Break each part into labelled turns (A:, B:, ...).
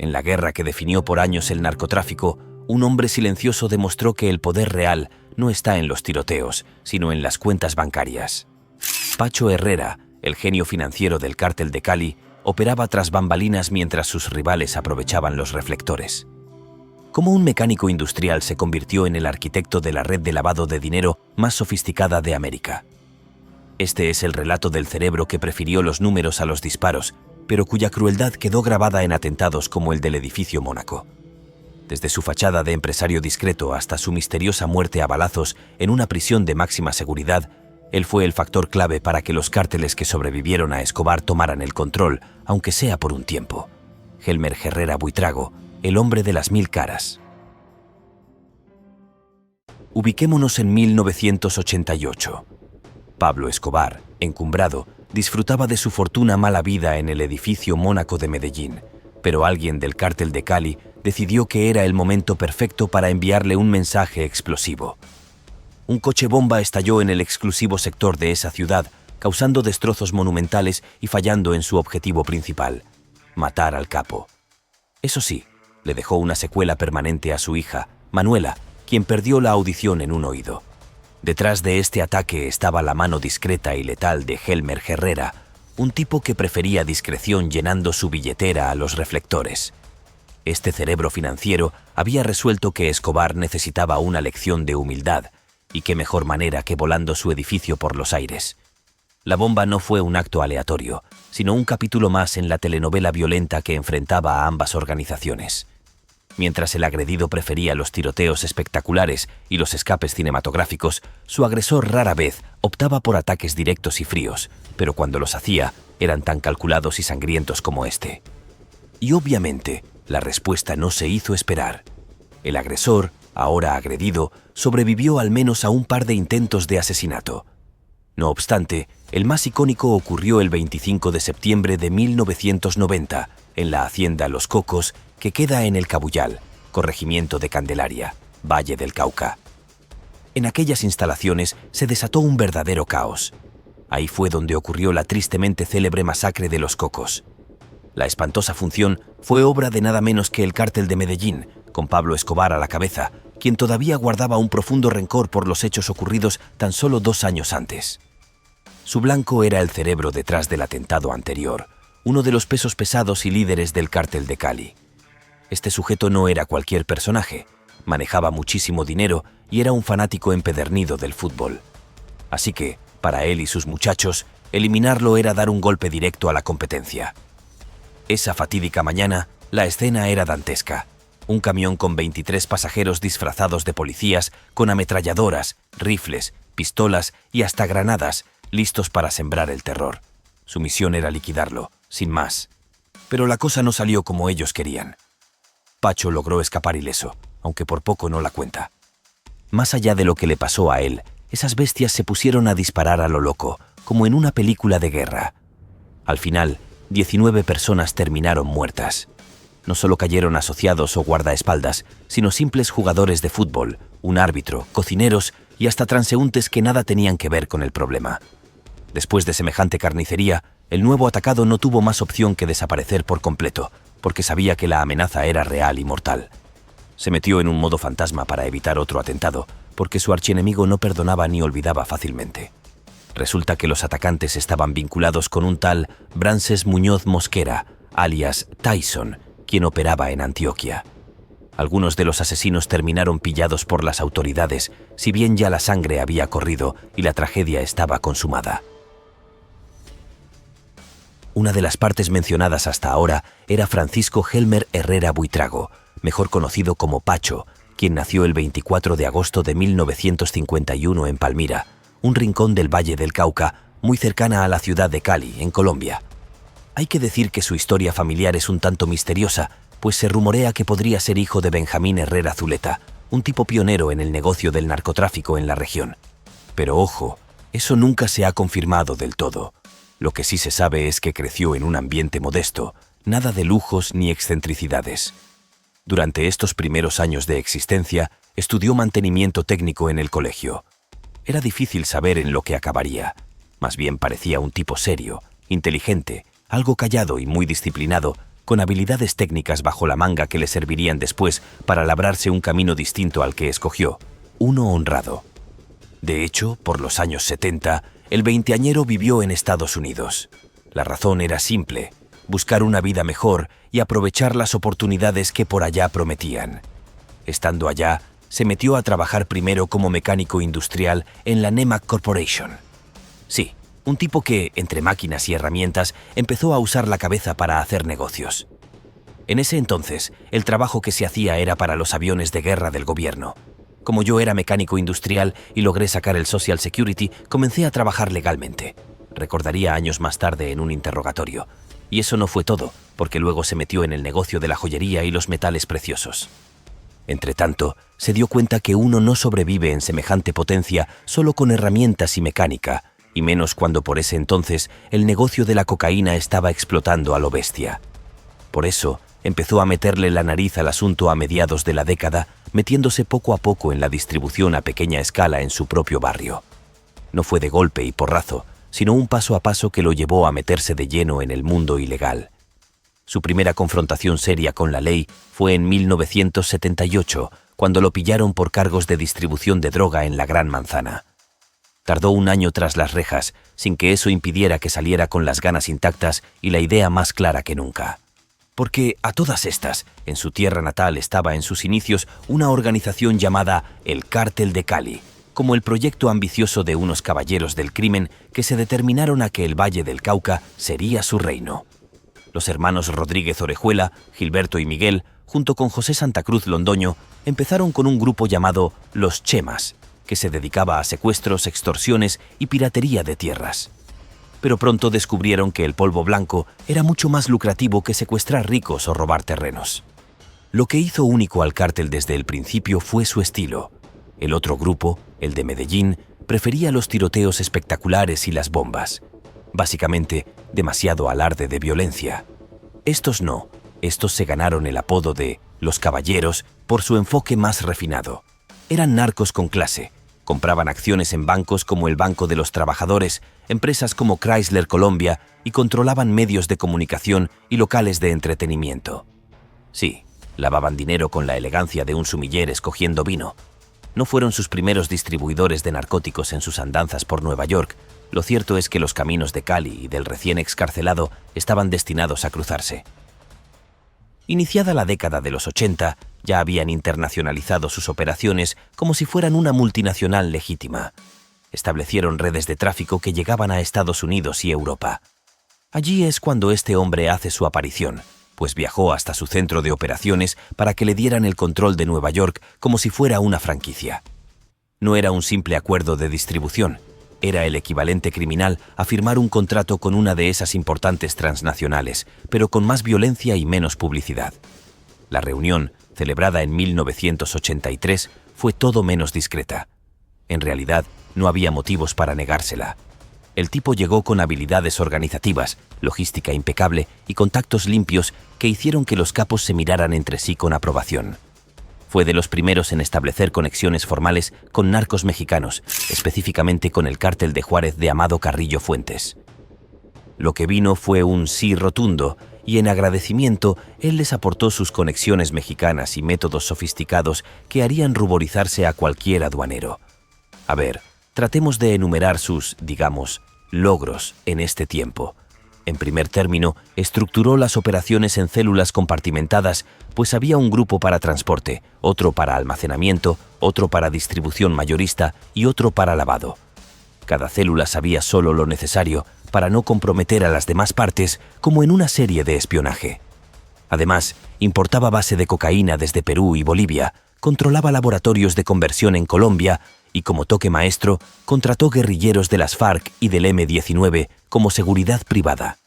A: En la guerra que definió por años el narcotráfico, un hombre silencioso demostró que el poder real no está en los tiroteos, sino en las cuentas bancarias. Pacho Herrera, el genio financiero del Cártel de Cali, operaba tras bambalinas mientras sus rivales aprovechaban los reflectores. Cómo un mecánico industrial se convirtió en el arquitecto de la red de lavado de dinero más sofisticada de América. Este es el relato del cerebro que prefirió los números a los disparos, pero cuya crueldad quedó grabada en atentados como el del edificio Mónaco. Desde su fachada de empresario discreto hasta su misteriosa muerte a balazos en una prisión de máxima seguridad, él fue el factor clave para que los cárteles que sobrevivieron a Escobar tomaran el control, aunque sea por un tiempo. Helmer Herrera Buitrago, el hombre de las 1000 caras. Ubiquémonos en 1988. Pablo Escobar, encumbrado, disfrutaba de su fortuna mala vida en el edificio Mónaco de Medellín, pero alguien del Cártel de Cali decidió que era el momento perfecto para enviarle un mensaje explosivo. Un coche bomba estalló en el exclusivo sector de esa ciudad, causando destrozos monumentales y fallando en su objetivo principal: matar al capo. Eso sí, le dejó una secuela permanente a su hija, Manuela, quien perdió la audición en un oído. Detrás de este ataque estaba la mano discreta y letal de Helmer Herrera, un tipo que prefería discreción llenando su billetera a los reflectores. Este cerebro financiero había resuelto que Escobar necesitaba una lección de humildad, y qué mejor manera que volando su edificio por los aires. La bomba no fue un acto aleatorio, sino un capítulo más en la telenovela violenta que enfrentaba a ambas organizaciones. Mientras el agredido prefería los tiroteos espectaculares y los escapes cinematográficos, su agresor rara vez optaba por ataques directos y fríos, pero cuando los hacía, eran tan calculados y sangrientos como este. Y obviamente, la respuesta no se hizo esperar. El agresor, ahora agredido, sobrevivió al menos a un par de intentos de asesinato. No obstante, el más icónico ocurrió el 25 de septiembre de 1990, en la hacienda Los Cocos, que queda en El Cabuyal, corregimiento de Candelaria, Valle del Cauca. En aquellas instalaciones se desató un verdadero caos. Ahí fue donde ocurrió la tristemente célebre masacre de Los Cocos. La espantosa función fue obra de nada menos que el Cártel de Medellín, con Pablo Escobar a la cabeza, quien todavía guardaba un profundo rencor por los hechos ocurridos tan solo 2 años antes. Su blanco era el cerebro detrás del atentado anterior, uno de los pesos pesados y líderes del Cártel de Cali. Este sujeto no era cualquier personaje, manejaba muchísimo dinero y era un fanático empedernido del fútbol. Así que, para él y sus muchachos, eliminarlo era dar un golpe directo a la competencia. Esa fatídica mañana, la escena era dantesca. Un camión con 23 pasajeros disfrazados de policías, con ametralladoras, rifles, pistolas y hasta granadas, listos para sembrar el terror. Su misión era liquidarlo, sin más. Pero la cosa no salió como ellos querían. Pacho logró escapar ileso, aunque por poco no la cuenta. Más allá de lo que le pasó a él, esas bestias se pusieron a disparar a lo loco, como en una película de guerra. Al final, 19 personas terminaron muertas. No solo cayeron asociados o guardaespaldas, sino simples jugadores de fútbol, un árbitro, cocineros y hasta transeúntes que nada tenían que ver con el problema. Después de semejante carnicería, el nuevo atacado no tuvo más opción que desaparecer por completo, porque sabía que la amenaza era real y mortal. Se metió en un modo fantasma para evitar otro atentado, porque su archienemigo no perdonaba ni olvidaba fácilmente. Resulta que los atacantes estaban vinculados con un tal Brances Muñoz Mosquera, alias Tyson, quien operaba en Antioquia. Algunos de los asesinos terminaron pillados por las autoridades, si bien ya la sangre había corrido y la tragedia estaba consumada. Una de las partes mencionadas hasta ahora era Francisco Helmer Herrera Buitrago, mejor conocido como Pacho, quien nació el 24 de agosto de 1951 en Palmira, un rincón del Valle del Cauca, muy cercana a la ciudad de Cali, en Colombia. Hay que decir que su historia familiar es un tanto misteriosa, pues se rumorea que podría ser hijo de Benjamín Herrera Zuleta, un tipo pionero en el negocio del narcotráfico en la región. Pero ojo, eso nunca se ha confirmado del todo. Lo que sí se sabe es que creció en un ambiente modesto, nada de lujos ni excentricidades. Durante estos primeros años de existencia, estudió mantenimiento técnico en el colegio. Era difícil saber en lo que acabaría. Más bien parecía un tipo serio, inteligente, algo callado y muy disciplinado, con habilidades técnicas bajo la manga que le servirían después para labrarse un camino distinto al que escogió, uno honrado. De hecho, por los años 70, el veinteañero vivió en Estados Unidos. La razón era simple: buscar una vida mejor y aprovechar las oportunidades que por allá prometían. Estando allá, se metió a trabajar primero como mecánico industrial en la Nemak Corporation. Sí, un tipo que, entre máquinas y herramientas, empezó a usar la cabeza para hacer negocios. En ese entonces, el trabajo que se hacía era para los aviones de guerra del gobierno. Como yo era mecánico industrial y logré sacar el Social Security, comencé a trabajar legalmente. Recordaría años más tarde en un interrogatorio. Y eso no fue todo, porque luego se metió en el negocio de la joyería y los metales preciosos. Entretanto, se dio cuenta que uno no sobrevive en semejante potencia solo con herramientas y mecánica, y menos cuando por ese entonces el negocio de la cocaína estaba explotando a lo bestia. Por eso, empezó a meterle la nariz al asunto a mediados de la década, metiéndose poco a poco en la distribución a pequeña escala en su propio barrio. No fue de golpe y porrazo, sino un paso a paso que lo llevó a meterse de lleno en el mundo ilegal. Su primera confrontación seria con la ley fue en 1978, cuando lo pillaron por cargos de distribución de droga en la Gran Manzana. Tardó un año tras las rejas, sin que eso impidiera que saliera con las ganas intactas y la idea más clara que nunca. Porque a todas estas, en su tierra natal estaba en sus inicios una organización llamada el Cártel de Cali, como el proyecto ambicioso de unos caballeros del crimen que se determinaron a que el Valle del Cauca sería su reino. Los hermanos Rodríguez Orejuela, Gilberto y Miguel, junto con José Santa Cruz Londoño, empezaron con un grupo llamado Los Chemas, que se dedicaba a secuestros, extorsiones y piratería de tierras. Pero pronto descubrieron que el polvo blanco era mucho más lucrativo que secuestrar ricos o robar terrenos. Lo que hizo único al cártel desde el principio fue su estilo. El otro grupo, el de Medellín, prefería los tiroteos espectaculares y las bombas. Básicamente, demasiado alarde de violencia. Estos no, estos se ganaron el apodo de «los caballeros» por su enfoque más refinado. Eran narcos con clase. Compraban acciones en bancos como el Banco de los Trabajadores, empresas como Chrysler Colombia y controlaban medios de comunicación y locales de entretenimiento. Sí, lavaban dinero con la elegancia de un sumiller escogiendo vino. No fueron sus primeros distribuidores de narcóticos en sus andanzas por Nueva York. Lo cierto es que los caminos de Cali y del recién excarcelado estaban destinados a cruzarse. Iniciada la década de los 80, ya habían internacionalizado sus operaciones como si fueran una multinacional legítima. Establecieron redes de tráfico que llegaban a Estados Unidos y Europa. Allí es cuando este hombre hace su aparición, pues viajó hasta su centro de operaciones para que le dieran el control de Nueva York como si fuera una franquicia. No era un simple acuerdo de distribución, era el equivalente criminal a firmar un contrato con una de esas importantes transnacionales, pero con más violencia y menos publicidad. La reunión, celebrada en 1983, fue todo menos discreta. En realidad, no había motivos para negársela. El tipo llegó con habilidades organizativas, logística impecable y contactos limpios que hicieron que los capos se miraran entre sí con aprobación. Fue de los primeros en establecer conexiones formales con narcos mexicanos, específicamente con el cártel de Juárez de Amado Carrillo Fuentes. Lo que vino fue un sí rotundo, y en agradecimiento él les aportó sus conexiones mexicanas y métodos sofisticados que harían ruborizarse a cualquier aduanero. A ver, tratemos de enumerar sus, digamos, logros en este tiempo. En primer término, estructuró las operaciones en células compartimentadas, pues había un grupo para transporte, otro para almacenamiento, otro para distribución mayorista y otro para lavado. Cada célula sabía solo lo necesario para no comprometer a las demás partes, como en una serie de espionaje. Además, importaba base de cocaína desde Perú y Bolivia, controlaba laboratorios de conversión en Colombia y, como toque maestro, contrató guerrilleros de las FARC y del M-19 como seguridad privada.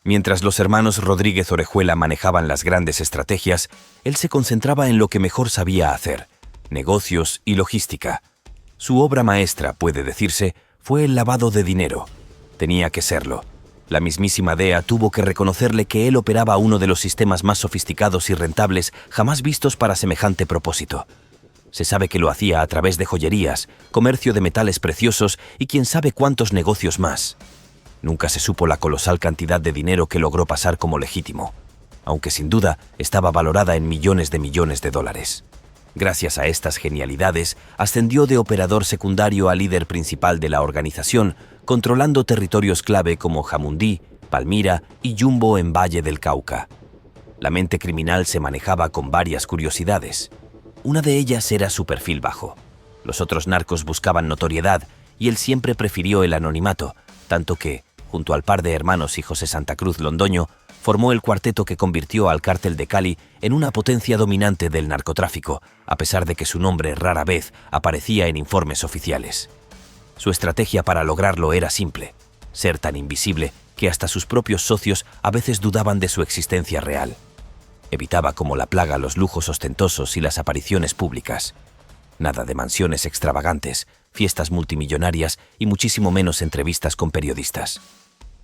A: Mientras los hermanos Rodríguez Orejuela manejaban las grandes estrategias, él se concentraba en lo que mejor sabía hacer: negocios y logística. Su obra maestra, puede decirse, fue el lavado de dinero. Tenía que serlo. La mismísima DEA tuvo que reconocerle que él operaba uno de los sistemas más sofisticados y rentables jamás vistos para semejante propósito. Se sabe que lo hacía a través de joyerías, comercio de metales preciosos y quién sabe cuántos negocios más. Nunca se supo la colosal cantidad de dinero que logró pasar como legítimo. aunque sin duda estaba valorada en millones de dólares. Gracias a estas genialidades, ascendió de operador secundario a líder principal de la organización, controlando territorios clave como Jamundí, Palmira y Yumbo en Valle del Cauca. La mente criminal se manejaba con varias curiosidades. Una de ellas era su perfil bajo. Los otros narcos buscaban notoriedad y él siempre prefirió el anonimato, tanto que, junto al par de hermanos y José Santa Cruz Londoño, formó el cuarteto que convirtió al Cártel de Cali en una potencia dominante del narcotráfico, a pesar de que su nombre rara vez aparecía en informes oficiales. Su estrategia para lograrlo era simple: ser tan invisible que hasta sus propios socios a veces dudaban de su existencia real. Evitaba como la plaga los lujos ostentosos y las apariciones públicas. Nada de mansiones extravagantes, fiestas multimillonarias y muchísimo menos entrevistas con periodistas.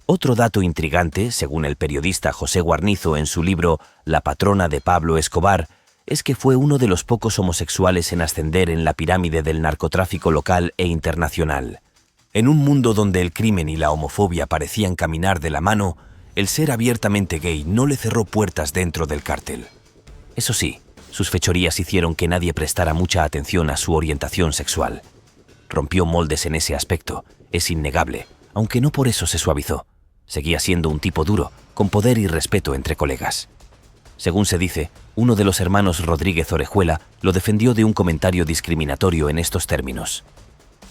A: Otro dato intrigante, según el periodista José Guarnizo en su libro La patrona de Pablo Escobar, es que fue uno de los pocos homosexuales en ascender en la pirámide del narcotráfico local e internacional. En un mundo donde el crimen y la homofobia parecían caminar de la mano, el ser abiertamente gay no le cerró puertas dentro del cártel. Eso sí, sus fechorías hicieron que nadie prestara mucha atención a su orientación sexual. Rompió moldes en ese aspecto, es innegable, aunque no por eso se suavizó. Seguía siendo un tipo duro, con poder y respeto entre colegas. Según se dice, uno de los hermanos Rodríguez Orejuela lo defendió de un comentario discriminatorio en estos términos: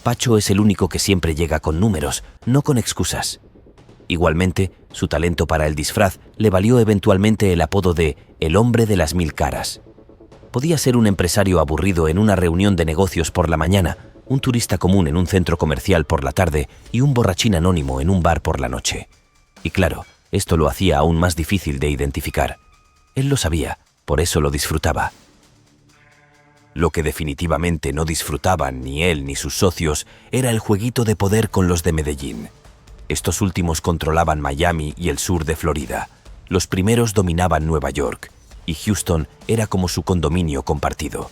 A: Pacho es el único que siempre llega con números, no con excusas. Igualmente, su talento para el disfraz le valió eventualmente el apodo de «el hombre de las 1000 caras». Podía ser un empresario aburrido en una reunión de negocios por la mañana, un turista común en un centro comercial por la tarde y un borrachín anónimo en un bar por la noche. Y claro, esto lo hacía aún más difícil de identificar. Él lo sabía, por eso lo disfrutaba. Lo que definitivamente no disfrutaban ni él ni sus socios era el jueguito de poder con los de Medellín. Estos últimos controlaban Miami y el sur de Florida. Los primeros dominaban Nueva York, y Houston era como su condominio compartido.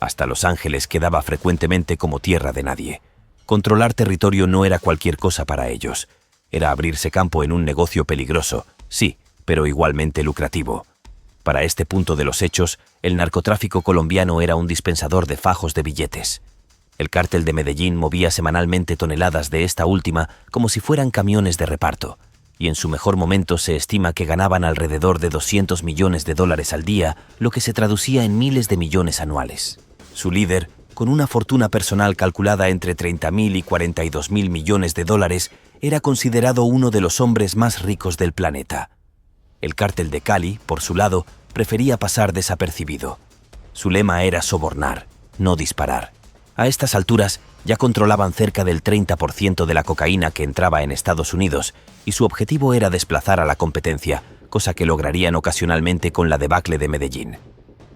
A: Hasta Los Ángeles quedaba frecuentemente como tierra de nadie. Controlar territorio no era cualquier cosa para ellos. Era abrirse campo en un negocio peligroso, sí, pero igualmente lucrativo. Para este punto de los hechos, el narcotráfico colombiano era un dispensador de fajos de billetes. El cártel de Medellín movía semanalmente toneladas de esta última como si fueran camiones de reparto, y en su mejor momento se estima que ganaban alrededor de 200 millones de dólares al día, lo que se traducía en miles de millones anuales. Su líder, con una fortuna personal calculada entre 30.000 y 42.000 millones de dólares, era considerado uno de los hombres más ricos del planeta. El cártel de Cali, por su lado, prefería pasar desapercibido. Su lema era sobornar, no disparar. A estas alturas ya controlaban cerca del 30% de la cocaína que entraba en Estados Unidos y su objetivo era desplazar a la competencia, cosa que lograrían ocasionalmente con la debacle de Medellín.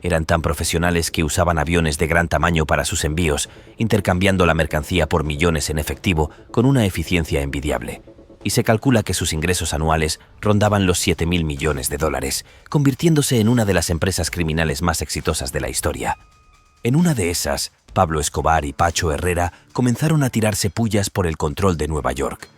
A: Eran tan profesionales que usaban aviones de gran tamaño para sus envíos, intercambiando la mercancía por millones en efectivo con una eficiencia envidiable. Y se calcula que sus ingresos anuales rondaban los 7.000 millones de dólares, convirtiéndose en una de las empresas criminales más exitosas de la historia. En una de esas, Pablo Escobar y Pacho Herrera comenzaron a tirarse pullas por el control de Nueva York.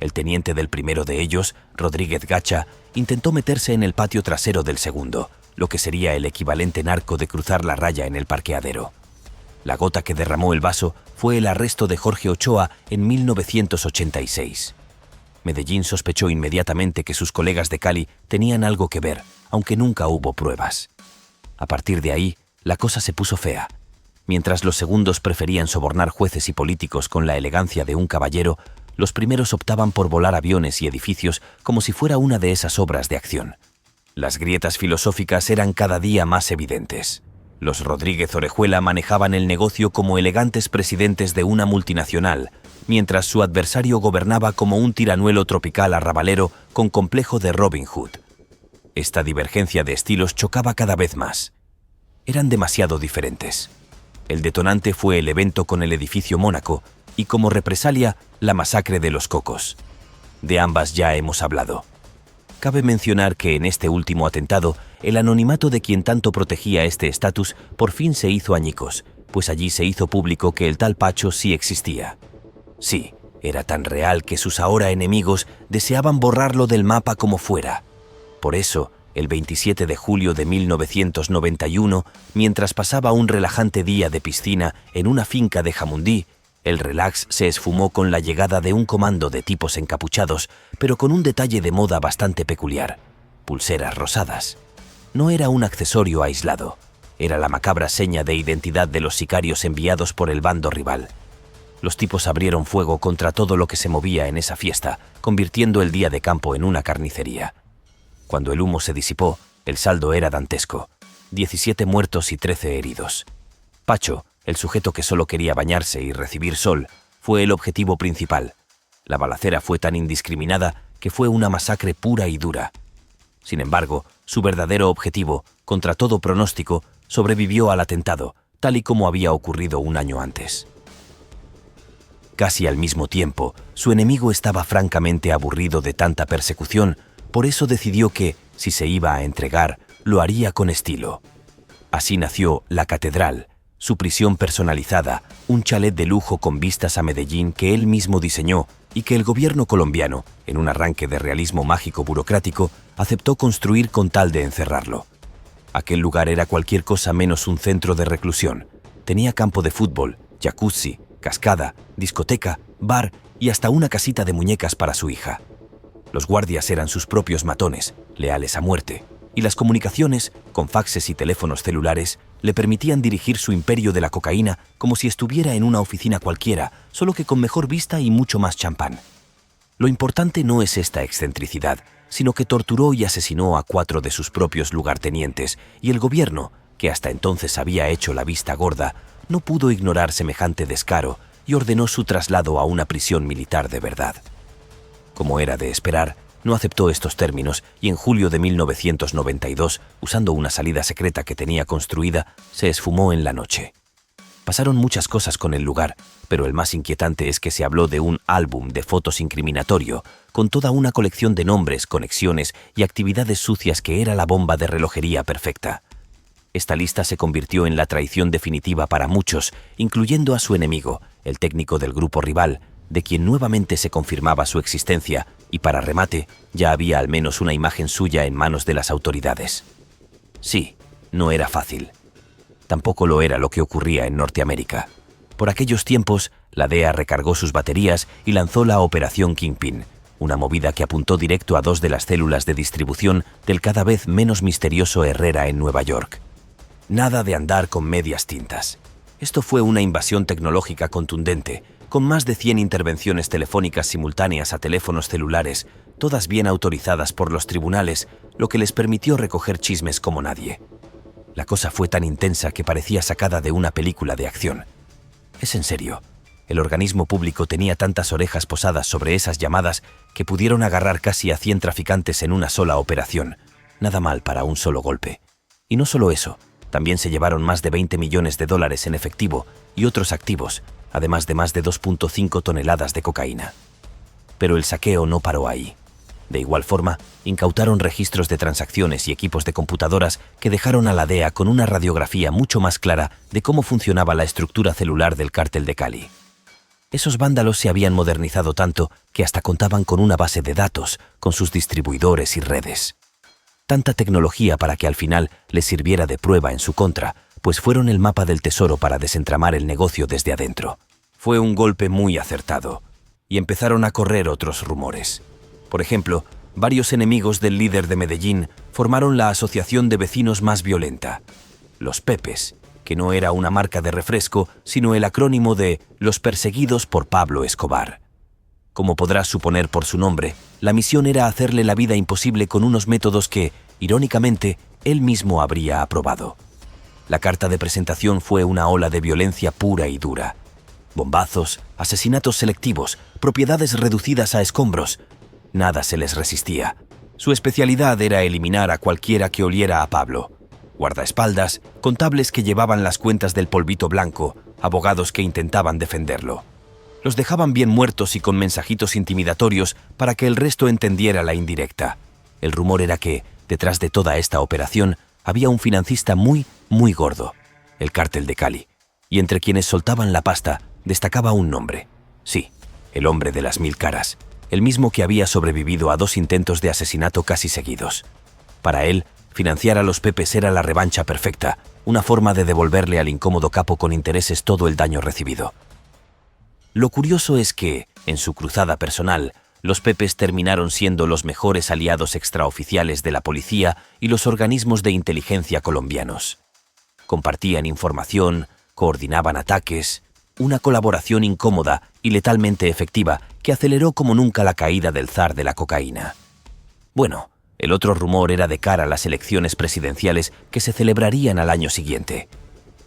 A: El teniente del primero de ellos, Rodríguez Gacha, intentó meterse en el patio trasero del segundo, lo que sería el equivalente narco de cruzar la raya en el parqueadero. La gota que derramó el vaso fue el arresto de Jorge Ochoa en 1986. Medellín sospechó inmediatamente que sus colegas de Cali tenían algo que ver, aunque nunca hubo pruebas. A partir de ahí, la cosa se puso fea. Mientras los segundos preferían sobornar jueces y políticos con la elegancia de un caballero, los primeros optaban por volar aviones y edificios como si fuera una de esas obras de acción. Las grietas filosóficas eran cada día más evidentes. Los Rodríguez Orejuela manejaban el negocio como elegantes presidentes de una multinacional, mientras su adversario gobernaba como un tiranuelo tropical arrabalero con complejo de Robin Hood. Esta divergencia de estilos chocaba cada vez más. Eran demasiado diferentes. El detonante fue el evento con el edificio Mónaco y, como represalia, la masacre de los Cocos. De ambas ya hemos hablado. Cabe mencionar que en este último atentado, el anonimato de quien tanto protegía este estatus por fin se hizo añicos, pues allí se hizo público que el tal Pacho sí existía. Sí, era tan real que sus ahora enemigos deseaban borrarlo del mapa como fuera. Por eso, el 27 de julio de 1991, mientras pasaba un relajante día de piscina en una finca de Jamundí, el relax se esfumó con la llegada de un comando de tipos encapuchados, pero con un detalle de moda bastante peculiar: pulseras rosadas. No era un accesorio aislado, era la macabra seña de identidad de los sicarios enviados por el bando rival. Los tipos abrieron fuego contra todo lo que se movía en esa fiesta, convirtiendo el día de campo en una carnicería. Cuando el humo se disipó, el saldo era dantesco: 17 muertos y 13 heridos. Pacho, el sujeto que solo quería bañarse y recibir sol, fue el objetivo principal. La balacera fue tan indiscriminada que fue una masacre pura y dura. Sin embargo, su verdadero objetivo, contra todo pronóstico, sobrevivió al atentado, tal y como había ocurrido un año antes. Casi al mismo tiempo, su enemigo estaba francamente aburrido de tanta persecución, por eso decidió que, si se iba a entregar, lo haría con estilo. Así nació La Catedral, su prisión personalizada, un chalet de lujo con vistas a Medellín que él mismo diseñó y que el gobierno colombiano, en un arranque de realismo mágico burocrático, aceptó construir con tal de encerrarlo. Aquel lugar era cualquier cosa menos un centro de reclusión. Tenía campo de fútbol, jacuzzi, cascada, discoteca, bar y hasta una casita de muñecas para su hija. Los guardias eran sus propios matones, leales a muerte, y las comunicaciones, con faxes y teléfonos celulares, le permitían dirigir su imperio de la cocaína como si estuviera en una oficina cualquiera, solo que con mejor vista y mucho más champán. Lo importante no es esta excentricidad, sino que torturó y asesinó a 4 de sus propios lugartenientes, y el gobierno, que hasta entonces había hecho la vista gorda, no pudo ignorar semejante descaro y ordenó su traslado a una prisión militar de verdad. Como era de esperar, no aceptó estos términos y en julio de 1992, usando una salida secreta que tenía construida, se esfumó en la noche. Pasaron muchas cosas con el lugar, pero el más inquietante es que se habló de un álbum de fotos incriminatorio, con toda una colección de nombres, conexiones y actividades sucias que era la bomba de relojería perfecta. Esta lista se convirtió en la traición definitiva para muchos, incluyendo a su enemigo, el técnico del grupo rival, de quien nuevamente se confirmaba su existencia, y para remate, ya había al menos una imagen suya en manos de las autoridades. Sí, no era fácil. Tampoco lo era lo que ocurría en Norteamérica. Por aquellos tiempos, la DEA recargó sus baterías y lanzó la Operación Kingpin, una movida que apuntó directo a 2 de las células de distribución del cada vez menos misterioso Herrera en Nueva York. Nada de andar con medias tintas. Esto fue una invasión tecnológica contundente, con más de 100 intervenciones telefónicas simultáneas a teléfonos celulares, todas bien autorizadas por los tribunales, lo que les permitió recoger chismes como nadie. La cosa fue tan intensa que parecía sacada de una película de acción. Es en serio. El organismo público tenía tantas orejas posadas sobre esas llamadas que pudieron agarrar casi a 100 traficantes en una sola operación. Nada mal para un solo golpe. Y no solo eso, también se llevaron más de 20 millones de dólares en efectivo y otros activos, además de más de 2.5 toneladas de cocaína. Pero el saqueo no paró ahí. De igual forma, incautaron registros de transacciones y equipos de computadoras que dejaron a la DEA con una radiografía mucho más clara de cómo funcionaba la estructura celular del cártel de Cali. Esos vándalos se habían modernizado tanto que hasta contaban con una base de datos, con sus distribuidores y redes. Tanta tecnología para que al final les sirviera de prueba en su contra, pues fueron el mapa del tesoro para desentramar el negocio desde adentro. Fue un golpe muy acertado, y empezaron a correr otros rumores. Por ejemplo, varios enemigos del líder de Medellín formaron la asociación de vecinos más violenta, los Pepes, que no era una marca de refresco, sino el acrónimo de Los Perseguidos por Pablo Escobar. Como podrás suponer por su nombre, la misión era hacerle la vida imposible con unos métodos que, irónicamente, él mismo habría aprobado. La carta de presentación fue una ola de violencia pura y dura. Bombazos, asesinatos selectivos, propiedades reducidas a escombros. Nada se les resistía. Su especialidad era eliminar a cualquiera que oliera a Pablo. Guardaespaldas, contables que llevaban las cuentas del polvito blanco, abogados que intentaban defenderlo. Los dejaban bien muertos y con mensajitos intimidatorios para que el resto entendiera la indirecta. El rumor era que, detrás de toda esta operación, había un financista muy gordo, el cártel de Cali, y entre quienes soltaban la pasta destacaba un nombre. Sí, el hombre de las 1000 caras, el mismo que había sobrevivido a 2 intentos de asesinato casi seguidos. Para él, financiar a los Pepes era la revancha perfecta, una forma de devolverle al incómodo capo con intereses todo el daño recibido. Lo curioso es que, en su cruzada personal, los Pepes terminaron siendo los mejores aliados extraoficiales de la policía y los organismos de inteligencia colombianos. Compartían información, coordinaban ataques, una colaboración incómoda y letalmente efectiva que aceleró como nunca la caída del zar de la cocaína. Bueno, el otro rumor era de cara a las elecciones presidenciales que se celebrarían al año siguiente.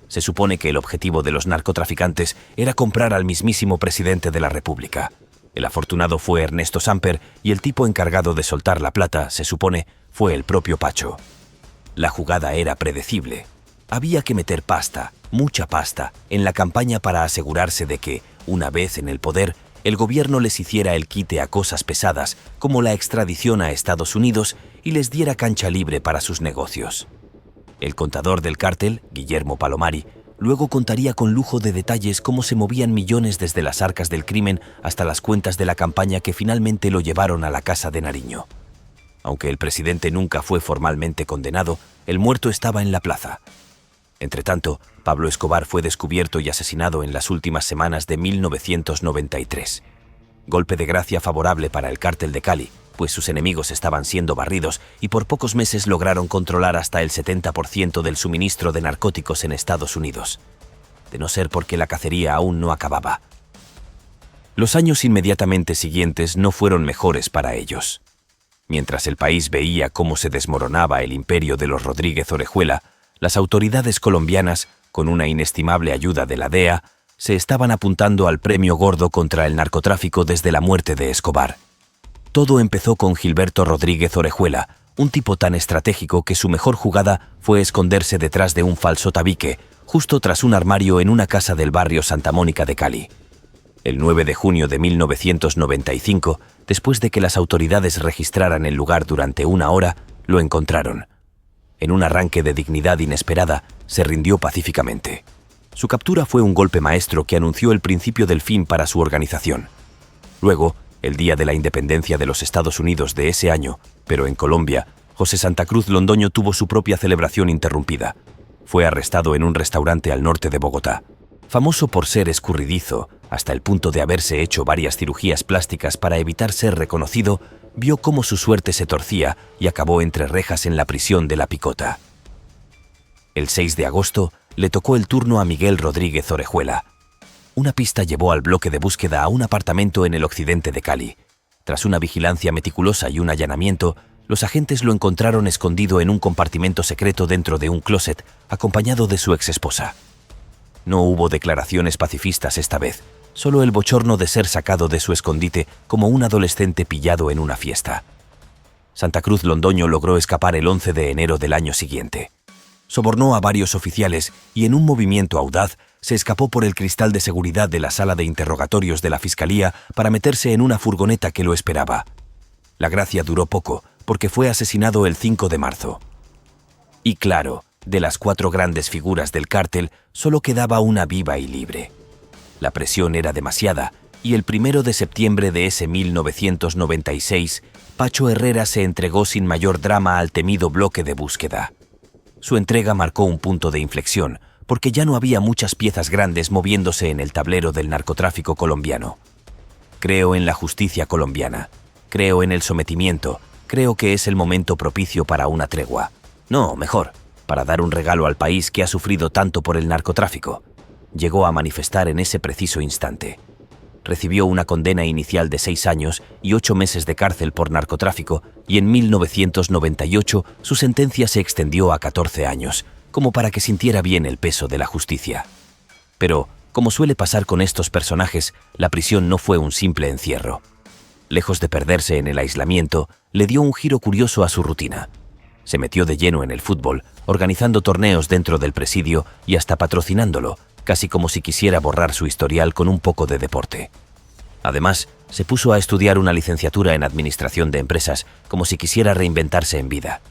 A: Se supone que el objetivo de los narcotraficantes era comprar al mismísimo presidente de la República. El afortunado fue Ernesto Samper y el tipo encargado de soltar la plata, se supone, fue el propio Pacho. La jugada era predecible. Había que meter pasta, mucha pasta, en la campaña para asegurarse de que, una vez en el poder, el gobierno les hiciera el quite a cosas pesadas, como la extradición a Estados Unidos, y les diera cancha libre para sus negocios. El contador del cártel, Guillermo Palomari, luego contaría con lujo de detalles cómo se movían millones desde las arcas del crimen hasta las cuentas de la campaña que finalmente lo llevaron a la Casa de Nariño. Aunque el presidente nunca fue formalmente condenado, el muerto estaba en la plaza. Entretanto, Pablo Escobar fue descubierto y asesinado en las últimas semanas de 1993. Golpe de gracia favorable para el cártel de Cali, pues sus enemigos estaban siendo barridos y por pocos meses lograron controlar hasta el 70% del suministro de narcóticos en Estados Unidos. De no ser porque la cacería aún no acababa. Los años inmediatamente siguientes no fueron mejores para ellos. Mientras el país veía cómo se desmoronaba el imperio de los Rodríguez Orejuela, las autoridades colombianas, con una inestimable ayuda de la DEA, se estaban apuntando al premio gordo contra el narcotráfico desde la muerte de Escobar. Todo empezó con Gilberto Rodríguez Orejuela, un tipo tan estratégico que su mejor jugada fue esconderse detrás de un falso tabique, justo tras un armario en una casa del barrio Santa Mónica de Cali. El 9 de junio de 1995, después de que las autoridades registraran el lugar durante una hora, lo encontraron. En un arranque de dignidad inesperada, se rindió pacíficamente. Su captura fue un golpe maestro que anunció el principio del fin para su organización. Luego, el día de la independencia de los Estados Unidos de ese año, pero en Colombia, José Santa Cruz Londoño tuvo su propia celebración interrumpida. Fue arrestado en un restaurante al norte de Bogotá. Famoso por ser escurridizo, hasta el punto de haberse hecho varias cirugías plásticas para evitar ser reconocido, vio cómo su suerte se torcía y acabó entre rejas en la prisión de La Picota. El 6 de agosto le tocó el turno a Miguel Rodríguez Orejuela. Una pista llevó al bloque de búsqueda a un apartamento en el occidente de Cali. Tras una vigilancia meticulosa y un allanamiento, los agentes lo encontraron escondido en un compartimento secreto dentro de un closet, acompañado de su exesposa. No hubo declaraciones pacifistas esta vez, solo el bochorno de ser sacado de su escondite como un adolescente pillado en una fiesta. Santa Cruz Londoño logró escapar el 11 de enero del año siguiente. Sobornó a varios oficiales y en un movimiento audaz se escapó por el cristal de seguridad de la sala de interrogatorios de la Fiscalía para meterse en una furgoneta que lo esperaba. La gracia duró poco, porque fue asesinado el 5 de marzo. Y claro, de las 4 grandes figuras del cártel, solo quedaba una viva y libre. La presión era demasiada, y el 1 de septiembre de ese 1996, Pacho Herrera se entregó sin mayor drama al temido bloque de búsqueda. Su entrega marcó un punto de inflexión, porque ya no había muchas piezas grandes moviéndose en el tablero del narcotráfico colombiano. Creo en la justicia colombiana, creo en el sometimiento, creo que es el momento propicio para una tregua. No, mejor, para dar un regalo al país que ha sufrido tanto por el narcotráfico. Llegó a manifestar en ese preciso instante. Recibió una condena inicial de 6 años y 8 meses de cárcel por narcotráfico y en 1998 su sentencia se extendió a 14 años, como para que sintiera bien el peso de la justicia. Pero, como suele pasar con estos personajes, la prisión no fue un simple encierro. Lejos de perderse en el aislamiento, le dio un giro curioso a su rutina. Se metió de lleno en el fútbol, organizando torneos dentro del presidio y hasta patrocinándolo, casi como si quisiera borrar su historial con un poco de deporte. Además, se puso a estudiar una licenciatura en Administración de Empresas, como si quisiera reinventarse en vida.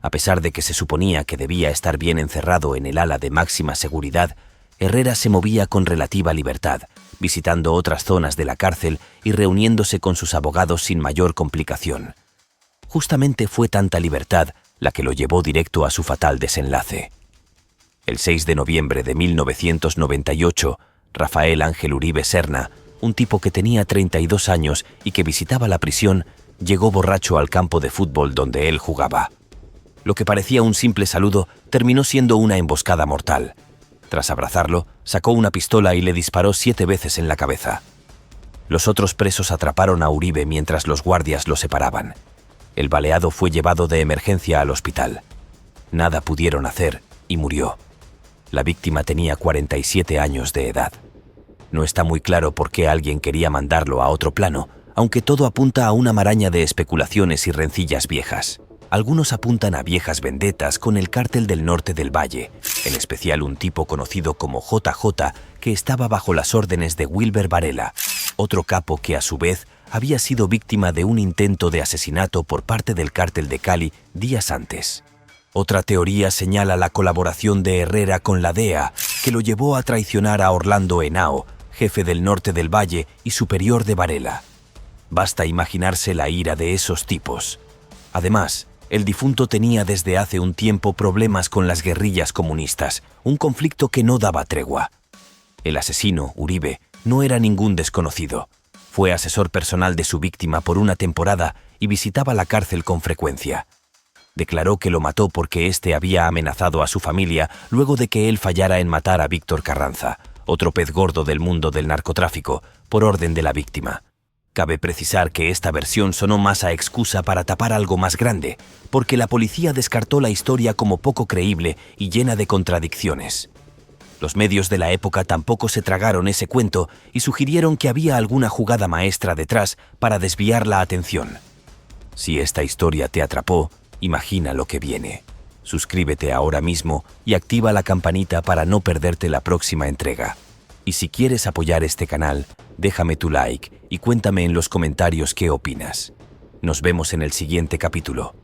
A: A pesar de que se suponía que debía estar bien encerrado en el ala de máxima seguridad, Herrera se movía con relativa libertad, visitando otras zonas de la cárcel y reuniéndose con sus abogados sin mayor complicación. Justamente fue tanta libertad la que lo llevó directo a su fatal desenlace. El 6 de noviembre de 1998, Rafael Ángel Uribe Serna, un tipo que tenía 32 años y que visitaba la prisión, llegó borracho al campo de fútbol donde él jugaba. Lo que parecía un simple saludo terminó siendo una emboscada mortal. Tras abrazarlo, sacó una pistola y le disparó 7 veces en la cabeza. Los otros presos atraparon a Uribe mientras los guardias lo separaban. El baleado fue llevado de emergencia al hospital. Nada pudieron hacer y murió. La víctima tenía 47 años de edad. No está muy claro por qué alguien quería mandarlo a otro plano, aunque todo apunta a una maraña de especulaciones y rencillas viejas. Algunos apuntan a viejas vendetas con el cártel del norte del Valle, en especial un tipo conocido como JJ, que estaba bajo las órdenes de Wilber Varela, otro capo que a su vez había sido víctima de un intento de asesinato por parte del cártel de Cali días antes. Otra teoría señala la colaboración de Herrera con la DEA, que lo llevó a traicionar a Orlando Henao, jefe del norte del Valle y superior de Varela. Basta imaginarse la ira de esos tipos. Además, el difunto tenía desde hace un tiempo problemas con las guerrillas comunistas, un conflicto que no daba tregua. El asesino, Uribe, no era ningún desconocido. Fue asesor personal de su víctima por una temporada y visitaba la cárcel con frecuencia. Declaró que lo mató porque éste había amenazado a su familia luego de que él fallara en matar a Víctor Carranza, otro pez gordo del mundo del narcotráfico, por orden de la víctima. Cabe precisar que esta versión sonó más a excusa para tapar algo más grande, porque la policía descartó la historia como poco creíble y llena de contradicciones. Los medios de la época tampoco se tragaron ese cuento y sugirieron que había alguna jugada maestra detrás para desviar la atención. Si esta historia te atrapó, imagina lo que viene. Suscríbete ahora mismo y activa la campanita para no perderte la próxima entrega. Y si quieres apoyar este canal, déjame tu like y cuéntame en los comentarios qué opinas. Nos vemos en el siguiente capítulo.